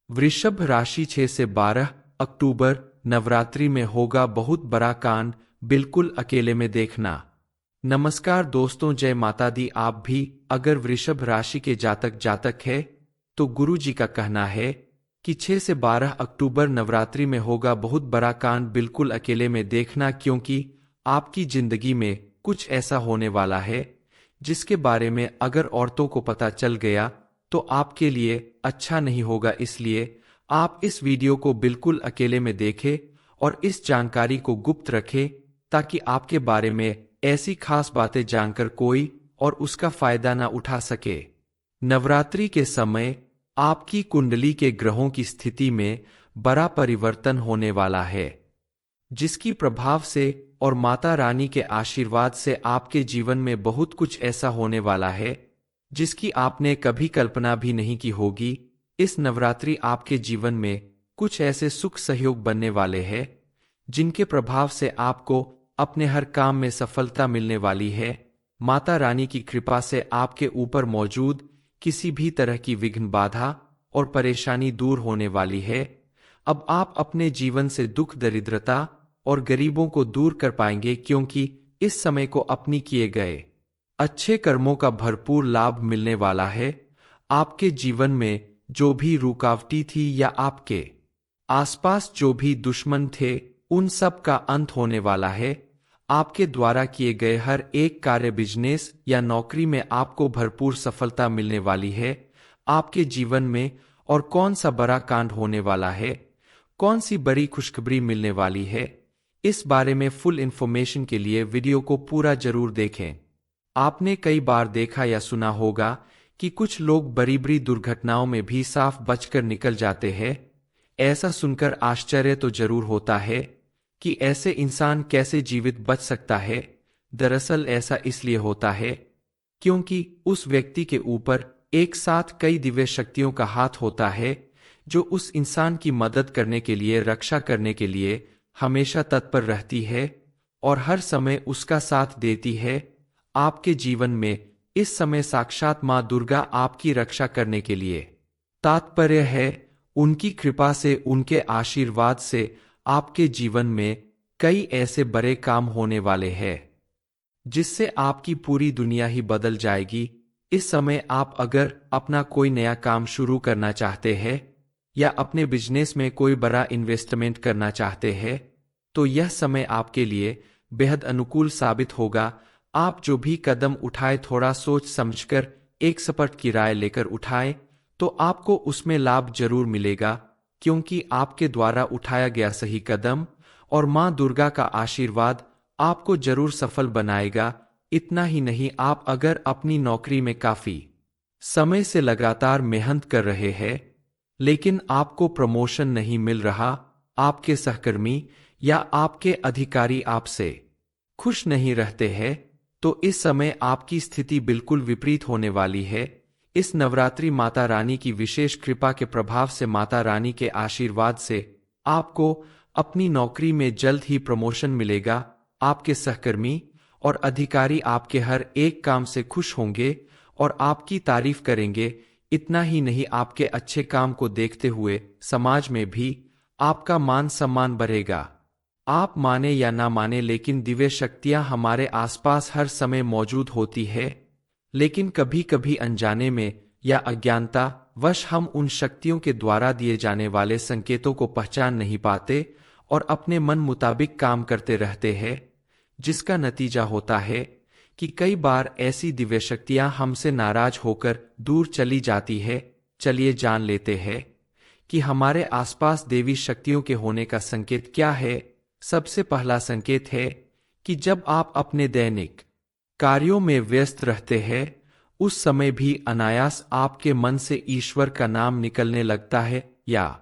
वृषभ राशि 6 से 12 अक्टूबर नवरात्रि में होगा बहुत बड़ा कांड, बिल्कुल अकेले में देखना। नमस्कार दोस्तों, जय माता दी। आप भी अगर वृषभ राशि के जातक है तो गुरु जी का कहना है कि 6 से 12 अक्टूबर नवरात्रि में होगा बहुत बड़ा कांड, बिल्कुल अकेले में देखना, क्योंकि आपकी जिंदगी में कुछ ऐसा होने वाला है जिसके बारे में अगर औरतों को पता चल गया तो आपके लिए अच्छा नहीं होगा। इसलिए आप इस वीडियो को बिल्कुल अकेले में देखें और इस जानकारी को गुप्त रखें ताकि आपके बारे में ऐसी खास बातें जानकर कोई और उसका फायदा ना उठा सके। नवरात्रि के समय आपकी कुंडली के ग्रहों की स्थिति में बड़ा परिवर्तन होने वाला है, जिसकी प्रभाव से और माता रानी के आशीर्वाद से आपके जीवन में बहुत कुछ ऐसा होने वाला है जिसकी आपने कभी कल्पना भी नहीं की होगी। इस नवरात्रि आपके जीवन में कुछ ऐसे सुख सहयोग बनने वाले हैं जिनके प्रभाव से आपको अपने हर काम में सफलता मिलने वाली है। माता रानी की कृपा से आपके ऊपर मौजूद किसी भी तरह की विघ्न, बाधा और परेशानी दूर होने वाली है। अब आप अपने जीवन से दुख, दरिद्रता और गरीबों को दूर कर पाएंगे, क्योंकि इस समय को अपनी किए गए अच्छे कर्मों का भरपूर लाभ मिलने वाला है। आपके जीवन में जो भी रुकावटी थी या आपके आसपास जो भी दुश्मन थे, उन सब का अंत होने वाला है। आपके द्वारा किए गए हर एक कार्य, बिजनेस या नौकरी में आपको भरपूर सफलता मिलने वाली है। आपके जीवन में और कौन सा बड़ा कांड होने वाला है, कौन सी बड़ी खुशखबरी मिलने वाली है, इस बारे में फुल इंफॉर्मेशन के लिए वीडियो को पूरा जरूर देखें। आपने कई बार देखा या सुना होगा कि कुछ लोग बड़ी बड़ी दुर्घटनाओं में भी साफ बचकर निकल जाते हैं। ऐसा सुनकर आश्चर्य तो जरूर होता है कि ऐसे इंसान कैसे जीवित बच सकता है। दरअसल ऐसा इसलिए होता है क्योंकि उस व्यक्ति के ऊपर एक साथ कई दिव्य शक्तियों का हाथ होता है जो उस इंसान की मदद करने के लिए, रक्षा करने के लिए हमेशा तत्पर रहती है और हर समय उसका साथ देती है। आपके जीवन में इस समय साक्षात मां दुर्गा आपकी रक्षा करने के लिए तात्पर्य है। उनकी कृपा से, उनके आशीर्वाद से आपके जीवन में कई ऐसे बड़े काम होने वाले हैं जिससे आपकी पूरी दुनिया ही बदल जाएगी। इस समय आप अगर अपना कोई नया काम शुरू करना चाहते हैं या अपने बिजनेस में कोई बड़ा इन्वेस्टमेंट करना चाहते हैं तो यह समय आपके लिए बेहद अनुकूल साबित होगा। आप जो भी कदम उठाए थोड़ा सोच समझकर, एक एक्सपर्ट की राय लेकर उठाएं तो आपको उसमें लाभ जरूर मिलेगा, क्योंकि आपके द्वारा उठाया गया सही कदम और मां दुर्गा का आशीर्वाद आपको जरूर सफल बनाएगा। इतना ही नहीं, आप अगर अपनी नौकरी में काफी समय से लगातार मेहनत कर रहे हैं लेकिन आपको प्रमोशन नहीं मिल रहा, आपके सहकर्मी या आपके अधिकारी आपसे खुश नहीं रहते हैं, तो इस समय आपकी स्थिति बिल्कुल विपरीत होने वाली है। इस नवरात्रि माता रानी की विशेष कृपा के प्रभाव से, माता रानी के आशीर्वाद से आपको अपनी नौकरी में जल्द ही प्रमोशन मिलेगा। आपके सहकर्मी और अधिकारी आपके हर एक काम से खुश होंगे और आपकी तारीफ करेंगे। इतना ही नहीं, आपके अच्छे काम को देखते हुए समाज में भी आपका मान सम्मान बढ़ेगा। आप माने या ना माने, लेकिन दिव्य शक्तियां हमारे आसपास हर समय मौजूद होती है, लेकिन कभी कभी अनजाने में या अज्ञानता वश हम उन शक्तियों के द्वारा दिए जाने वाले संकेतों को पहचान नहीं पाते और अपने मन मुताबिक काम करते रहते हैं, जिसका नतीजा होता है कि कई बार ऐसी दिव्य शक्तियां हमसे नाराज होकर दूर चली जाती है। चलिए जान लेते हैं कि हमारे आसपास देवी शक्तियों के होने का संकेत क्या है। सबसे पहला संकेत है कि जब आप अपने दैनिक कार्यों में व्यस्त रहते हैं उस समय भी अनायास आपके मन से ईश्वर का नाम निकलने लगता है, या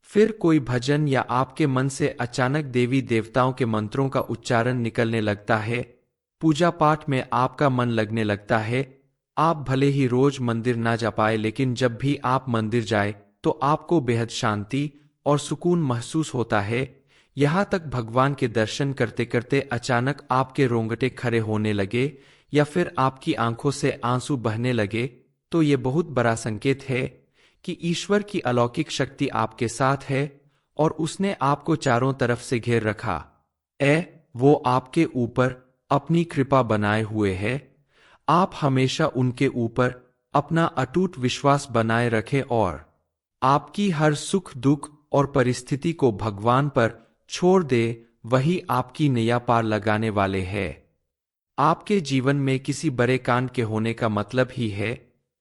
फिर कोई भजन, या आपके मन से अचानक देवी देवताओं के मंत्रों का उच्चारण निकलने लगता है। पूजा पाठ में आपका मन लगने लगता है। आप भले ही रोज मंदिर ना जा पाए, लेकिन जब भी आप मंदिर जाए तो आपको बेहद शांति और सुकून महसूस होता है। यहाँ तक भगवान के दर्शन करते करते अचानक आपके रोंगटे खड़े होने लगे या फिर आपकी आंखों से आंसू बहने लगे तो ये बहुत बड़ा संकेत है कि ईश्वर की अलौकिक शक्ति आपके साथ है और उसने आपको चारों तरफ से घेर रखा। वो आपके ऊपर अपनी कृपा बनाए हुए है। आप हमेशा उनके ऊपर अपना अटूट विश्वास बनाए रखें और आपकी हर सुख दुख और परिस्थिति को भगवान पर छोड़ दे। वही आपकी नैया पार लगाने वाले हैं। आपके जीवन में किसी बड़े कांड के होने का मतलब ही है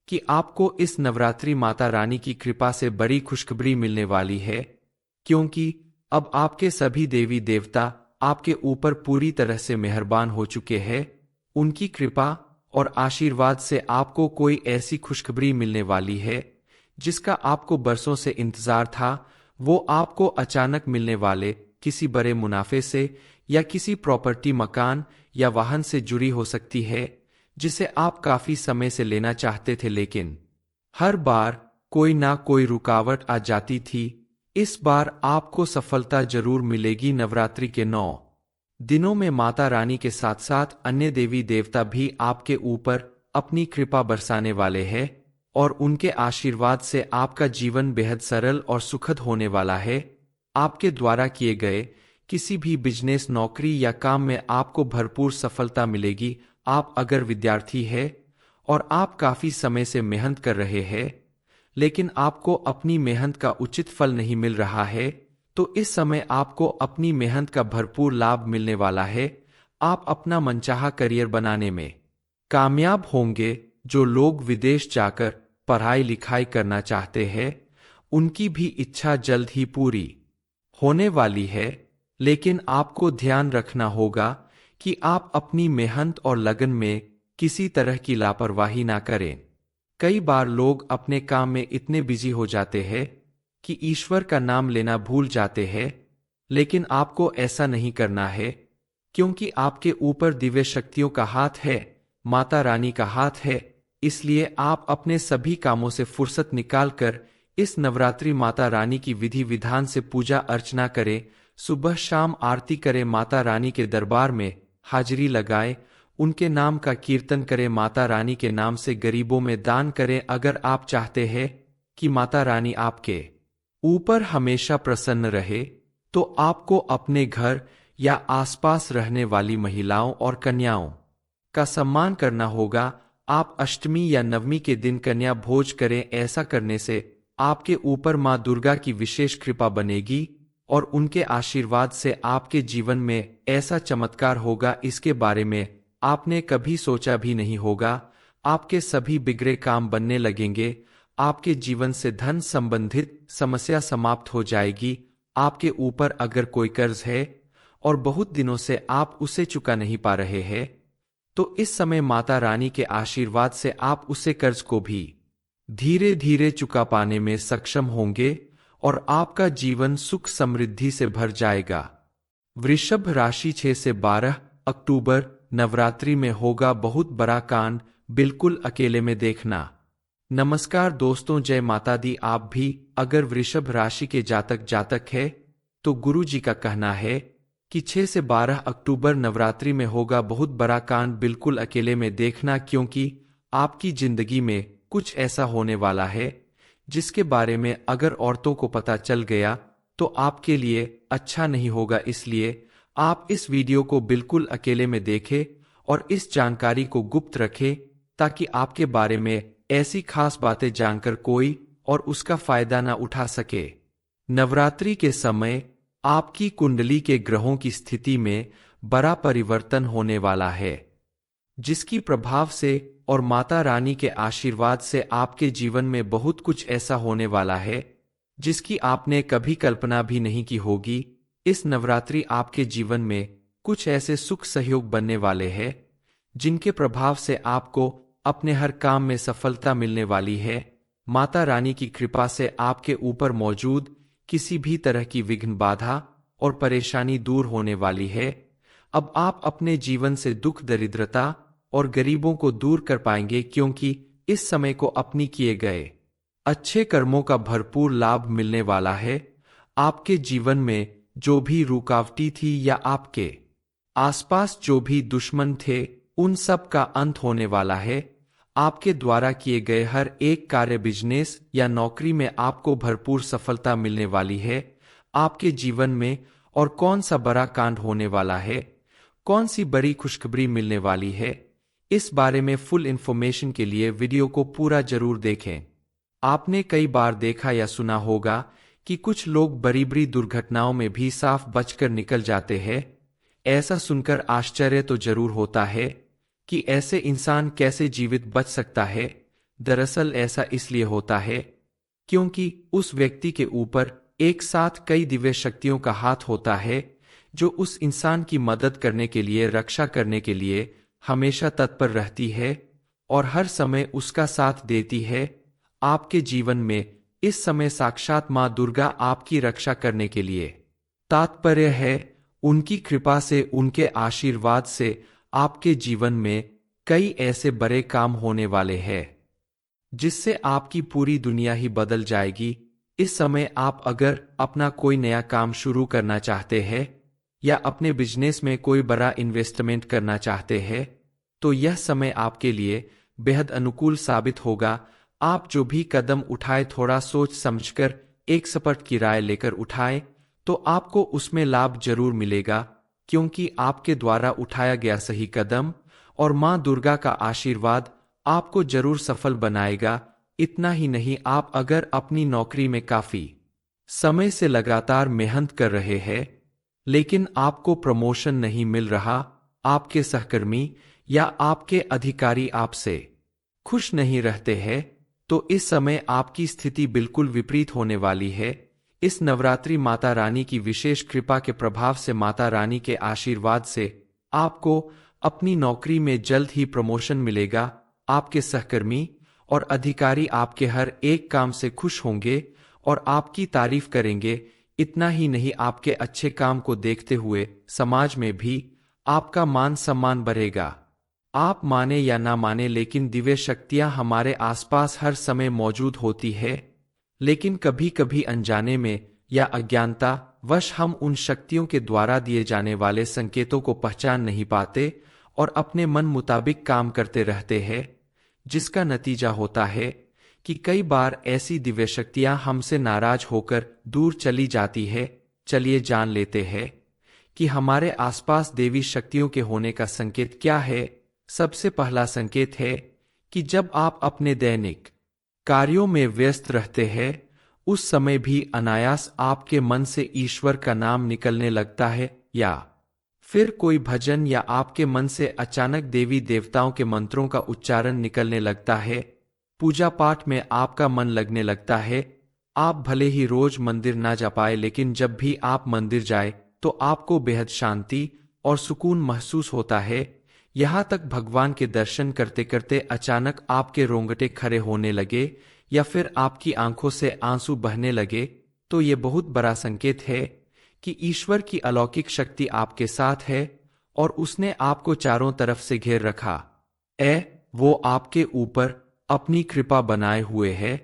कि आपको इस नवरात्रि माता रानी की कृपा से बड़ी खुशखबरी मिलने वाली है, क्योंकि अब आपके सभी देवी देवता आपके ऊपर पूरी तरह से मेहरबान हो चुके हैं। उनकी कृपा और आशीर्वाद से आपको कोई ऐसी खुशखबरी मिलने वाली है जिसका आपको बरसों से इंतजार था। वो आपको अचानक मिलने वाले किसी बड़े मुनाफे से या किसी प्रॉपर्टी, मकान या वाहन से जुड़ी हो सकती है जिसे आप काफी समय से लेना चाहते थे, लेकिन हर बार कोई ना कोई रुकावट आ जाती थी। इस बार आपको सफलता जरूर मिलेगी। नवरात्रि के 9 दिनों में माता रानी के साथ साथ अन्य देवी देवता भी आपके ऊपर अपनी कृपा बरसाने वाले हैं और उनके आशीर्वाद से आपका जीवन बेहद सरल और सुखद होने वाला है। आपके द्वारा किए गए किसी भी बिजनेस, नौकरी या काम में आपको भरपूर सफलता मिलेगी। आप अगर विद्यार्थी हैं और आप काफी समय से मेहनत कर रहे हैं लेकिन आपको अपनी मेहनत का उचित फल नहीं मिल रहा है, तो इस समय आपको अपनी मेहनत का भरपूर लाभ मिलने वाला है। आप अपना मनचाहा करियर बनाने में कामयाब होंगे। जो लोग विदेश जाकर पढ़ाई लिखाई करना चाहते हैं उनकी भी इच्छा जल्द ही पूरी होने वाली है, लेकिन आपको ध्यान रखना होगा कि आप अपनी मेहनत और लगन में किसी तरह की लापरवाही ना करें। कई बार लोग अपने काम में इतने बिजी हो जाते हैं कि ईश्वर का नाम लेना भूल जाते हैं, लेकिन आपको ऐसा नहीं करना है, क्योंकि आपके ऊपर दिव्य शक्तियों का हाथ है, माता रानी का हाथ है। इसलिए आप अपने सभी कामों से फुर्सत निकालकर इस नवरात्रि माता रानी की विधि विधान से पूजा अर्चना करें। सुबह शाम आरती करें, माता रानी के दरबार में हाजिरी लगाएं, उनके नाम का कीर्तन करें, माता रानी के नाम से गरीबों में दान करें। अगर आप चाहते हैं कि माता रानी आपके ऊपर हमेशा प्रसन्न रहे तो आपको अपने घर या आसपास रहने वाली महिलाओं और कन्याओं का सम्मान करना होगा। आप अष्टमी या नवमी के दिन कन्या भोज करें। ऐसा करने से आपके ऊपर मां दुर्गा की विशेष कृपा बनेगी और उनके आशीर्वाद से आपके जीवन में ऐसा चमत्कार होगा इसके बारे में आपने कभी सोचा भी नहीं होगा। आपके सभी बिगड़े काम बनने लगेंगे। आपके जीवन से धन संबंधित समस्या समाप्त हो जाएगी। आपके ऊपर अगर कोई कर्ज है और बहुत दिनों से आप उसे चुका नहीं पा रहे हैं, तो इस समय माता रानी के आशीर्वाद से आप उसे कर्ज को भी धीरे धीरे चुका पाने में सक्षम होंगे और आपका जीवन सुख समृद्धि से भर जाएगा। वृषभ राशि 6 से 12 अक्टूबर नवरात्रि में होगा बहुत बड़ा कांड, बिल्कुल अकेले में देखना। नमस्कार दोस्तों, जय माता दी। आप भी अगर वृषभ राशि के जातक है तो गुरु जी का कहना है कि 6 से 12 अक्टूबर नवरात्रि में होगा बहुत बड़ा कांड, बिल्कुल अकेले में देखना, क्योंकि आपकी जिंदगी में कुछ ऐसा होने वाला है जिसके बारे में अगर औरतों को पता चल गया तो आपके लिए अच्छा नहीं होगा। इसलिए आप इस वीडियो को बिल्कुल अकेले में देखें और इस जानकारी को गुप्त रखें ताकि आपके बारे में ऐसी खास बातें जानकर कोई और उसका फायदा ना उठा सके। नवरात्रि के समय आपकी कुंडली के ग्रहों की स्थिति में बड़ा परिवर्तन होने वाला है, जिसकी प्रभाव से और माता रानी के आशीर्वाद से आपके जीवन में बहुत कुछ ऐसा होने वाला है जिसकी आपने कभी कल्पना भी नहीं की होगी। इस नवरात्रि आपके जीवन में कुछ ऐसे सुख सहयोग बनने वाले हैं जिनके प्रभाव से आपको अपने हर काम में सफलता मिलने वाली है। माता रानी की कृपा से आपके ऊपर मौजूद किसी भी तरह की विघ्न, बाधा और परेशानी दूर होने वाली है। अब आप अपने जीवन से दुख, दरिद्रता और गरीबों को दूर कर पाएंगे, क्योंकि इस समय को अपनी किए गए अच्छे कर्मों का भरपूर लाभ मिलने वाला है। आपके जीवन में जो भी रुकावटें थी या आपके आसपास जो भी दुश्मन थे, उन सब का अंत होने वाला है। आपके द्वारा किए गए हर एक कार्य, बिजनेस या नौकरी में आपको भरपूर सफलता मिलने वाली है। आपके जीवन में और कौन सा बड़ा कांड होने वाला है, कौन सी बड़ी खुशखबरी मिलने वाली है, इस बारे में फुल इन्फॉर्मेशन के लिए वीडियो को पूरा जरूर देखें। आपने कई बार देखा या सुना होगा कि कुछ लोग बड़ी बड़ी दुर्घटनाओं में भी साफ बचकर निकल जाते हैं। ऐसा सुनकर आश्चर्य तो जरूर होता है कि ऐसे इंसान कैसे जीवित बच सकता है। दरअसल ऐसा इसलिए होता है क्योंकि उस व्यक्ति के ऊपर एक साथ कई दिव्य शक्तियों का हाथ होता है, जो उस इंसान की मदद करने के लिए, रक्षा करने के लिए हमेशा तत्पर रहती है और हर समय उसका साथ देती है। आपके जीवन में इस समय साक्षात मां दुर्गा आपकी रक्षा करने के लिए तात्पर्य है। उनकी कृपा से, उनके आशीर्वाद से आपके जीवन में कई ऐसे बड़े काम होने वाले हैं जिससे आपकी पूरी दुनिया ही बदल जाएगी। इस समय आप अगर अपना कोई नया काम शुरू करना चाहते हैं या अपने बिजनेस में कोई बड़ा इन्वेस्टमेंट करना चाहते हैं, तो यह समय आपके लिए बेहद अनुकूल साबित होगा। आप जो भी कदम उठाए थोड़ा सोच समझकर, एक एक्सपर्ट की राय लेकर उठाएं, तो आपको उसमें लाभ जरूर मिलेगा, क्योंकि आपके द्वारा उठाया गया सही कदम और मां दुर्गा का आशीर्वाद आपको जरूर सफल बनाएगा। इतना ही नहीं, आप अगर अपनी नौकरी में काफी समय से लगातार मेहनत कर रहे हैं लेकिन आपको प्रमोशन नहीं मिल रहा, आपके सहकर्मी या आपके अधिकारी आपसे खुश नहीं रहते हैं, तो इस समय आपकी स्थिति बिल्कुल विपरीत होने वाली है। इस नवरात्रि माता रानी की विशेष कृपा के प्रभाव से, माता रानी के आशीर्वाद से आपको अपनी नौकरी में जल्द ही प्रमोशन मिलेगा। आपके सहकर्मी और अधिकारी आपके हर एक काम से खुश होंगे और आपकी तारीफ करेंगे। इतना ही नहीं, आपके अच्छे काम को देखते हुए समाज में भी आपका मान सम्मान बढ़ेगा। आप माने या ना माने, लेकिन दिव्य शक्तियां हमारे आसपास हर समय मौजूद होती है, लेकिन कभी कभी अनजाने में या अज्ञानता वश हम उन शक्तियों के द्वारा दिए जाने वाले संकेतों को पहचान नहीं पाते और अपने मन मुताबिक काम करते रहते हैं, जिसका नतीजा होता है कि कई बार ऐसी दिव्य शक्तियां हमसे नाराज होकर दूर चली जाती है। चलिए जान लेते हैं कि हमारे आसपास देवी शक्तियों के होने का संकेत क्या है। सबसे पहला संकेत है कि जब आप अपने दैनिक कार्यों में व्यस्त रहते हैं, उस समय भी अनायास आपके मन से ईश्वर का नाम निकलने लगता है, या फिर कोई भजन, या आपके मन से अचानक देवी देवताओं के मंत्रों का उच्चारण निकलने लगता है। पूजा पाठ में आपका मन लगने लगता है। आप भले ही रोज मंदिर ना जा पाए, लेकिन जब भी आप मंदिर जाए तो आपको बेहद शांति और सुकून महसूस होता है। यहाँ तक भगवान के दर्शन करते करते अचानक आपके रोंगटे खड़े होने लगे या फिर आपकी आंखों से आंसू बहने लगे, तो ये बहुत बड़ा संकेत है कि ईश्वर की अलौकिक शक्ति आपके साथ है और उसने आपको चारों तरफ से घेर रखा वो आपके ऊपर अपनी कृपा बनाए हुए है।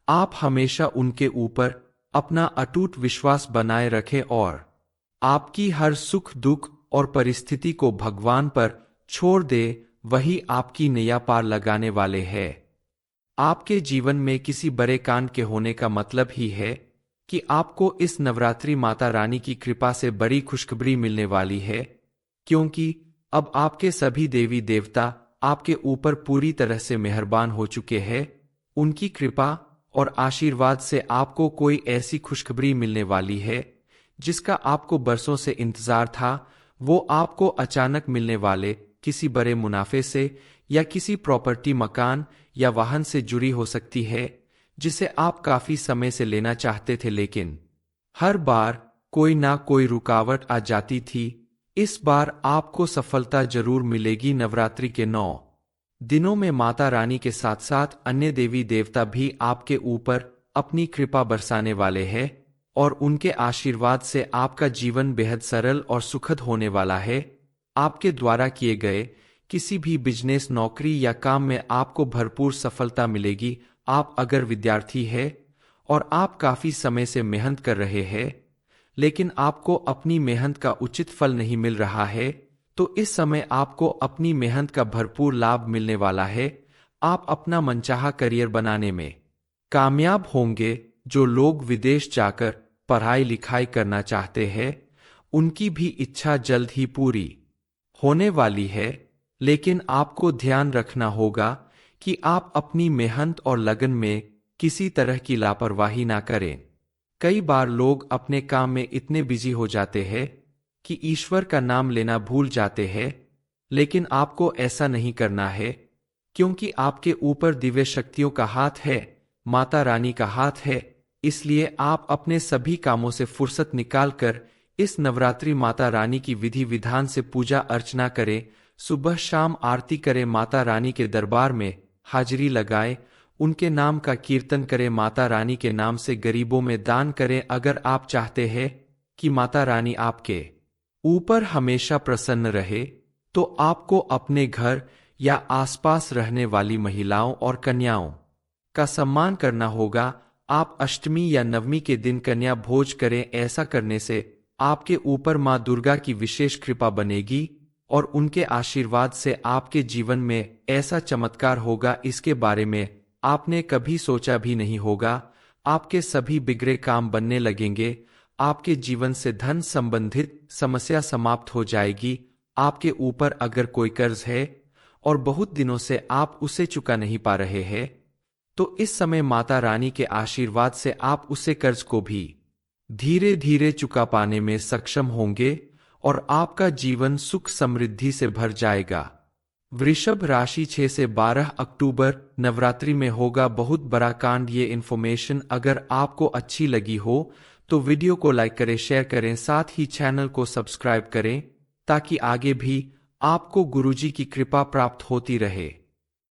आप हमेशा उनके ऊपर अपना अटूट विश्वास बनाए रखें और आपकी हर सुख दुख और परिस्थिति को भगवान पर छोड़ दे, वही आपकी नैया पार लगाने वाले हैं। आपके जीवन में किसी बड़े कांड के होने का मतलब ही है कि आपको इस नवरात्रि माता रानी की कृपा से बड़ी खुशखबरी मिलने वाली है, क्योंकि अब आपके सभी देवी देवता आपके ऊपर पूरी तरह से मेहरबान हो चुके हैं। उनकी कृपा और आशीर्वाद से आपको कोई ऐसी खुशखबरी मिलने वाली है जिसका आपको बरसों से इंतजार था। वो आपको अचानक मिलने वाले किसी बड़े मुनाफे से या किसी प्रॉपर्टी, मकान या वाहन से जुड़ी हो सकती है, जिसे आप काफी समय से लेना चाहते थे, लेकिन हर बार कोई ना कोई रुकावट आ जाती थी। इस बार आपको सफलता जरूर मिलेगी। नवरात्रि के 9 दिनों में माता रानी के साथ साथ अन्य देवी देवता भी आपके ऊपर अपनी कृपा बरसाने वाले हैं और उनके आशीर्वाद से आपका जीवन बेहद सरल और सुखद होने वाला है। आपके द्वारा किए गए किसी भी बिजनेस, नौकरी या काम में आपको भरपूर सफलता मिलेगी। आप अगर विद्यार्थी हैं और आप काफी समय से मेहनत कर रहे हैं लेकिन आपको अपनी मेहनत का उचित फल नहीं मिल रहा है, तो इस समय आपको अपनी मेहनत का भरपूर लाभ मिलने वाला है। आप अपना मनचाहा करियर बनाने में कामयाब होंगे। जो लोग विदेश जाकर पढ़ाई लिखाई करना चाहते हैं, उनकी भी इच्छा जल्द ही पूरी होने वाली है, लेकिन आपको ध्यान रखना होगा कि आप अपनी मेहनत और लगन में किसी तरह की लापरवाही ना करें। कई बार लोग अपने काम में इतने बिजी हो जाते हैं कि ईश्वर का नाम लेना भूल जाते हैं, लेकिन आपको ऐसा नहीं करना है, क्योंकि आपके ऊपर दिव्य शक्तियों का हाथ है, माता रानी का हाथ है। इसलिए आप अपने सभी कामों से फुर्सत निकालकर इस नवरात्रि माता रानी की विधि विधान से पूजा अर्चना करें। सुबह शाम आरती करें, माता रानी के दरबार में हाजिरी लगाएं, उनके नाम का कीर्तन करें, माता रानी के नाम से गरीबों में दान करें। अगर आप चाहते हैं कि माता रानी आपके ऊपर हमेशा प्रसन्न रहे, तो आपको अपने घर या आसपास रहने वाली महिलाओं और कन्याओं का सम्मान करना होगा। आप अष्टमी या नवमी के दिन कन्या भोज करें। ऐसा करने से आपके ऊपर मां दुर्गा की विशेष कृपा बनेगी और उनके आशीर्वाद से आपके जीवन में ऐसा चमत्कार होगा, इसके बारे में आपने कभी सोचा भी नहीं होगा। आपके सभी बिगड़े काम बनने लगेंगे, आपके जीवन से धन संबंधित समस्या समाप्त हो जाएगी। आपके ऊपर अगर कोई कर्ज है और बहुत दिनों से आप उसे चुका नहीं पा रहे हैं, तो इस समय माता रानी के आशीर्वाद से आप उसे कर्ज को भी धीरे धीरे चुका पाने में सक्षम होंगे और आपका जीवन सुख समृद्धि से भर जाएगा। वृषभ राशि 6 से 12 अक्टूबर नवरात्रि में होगा बहुत बड़ा कांड। ये इन्फॉर्मेशन अगर आपको अच्छी लगी हो तो वीडियो को लाइक करें, शेयर करें, साथ ही चैनल को सब्सक्राइब करें, ताकि आगे भी आपको गुरुजी की कृपा प्राप्त होती रहे।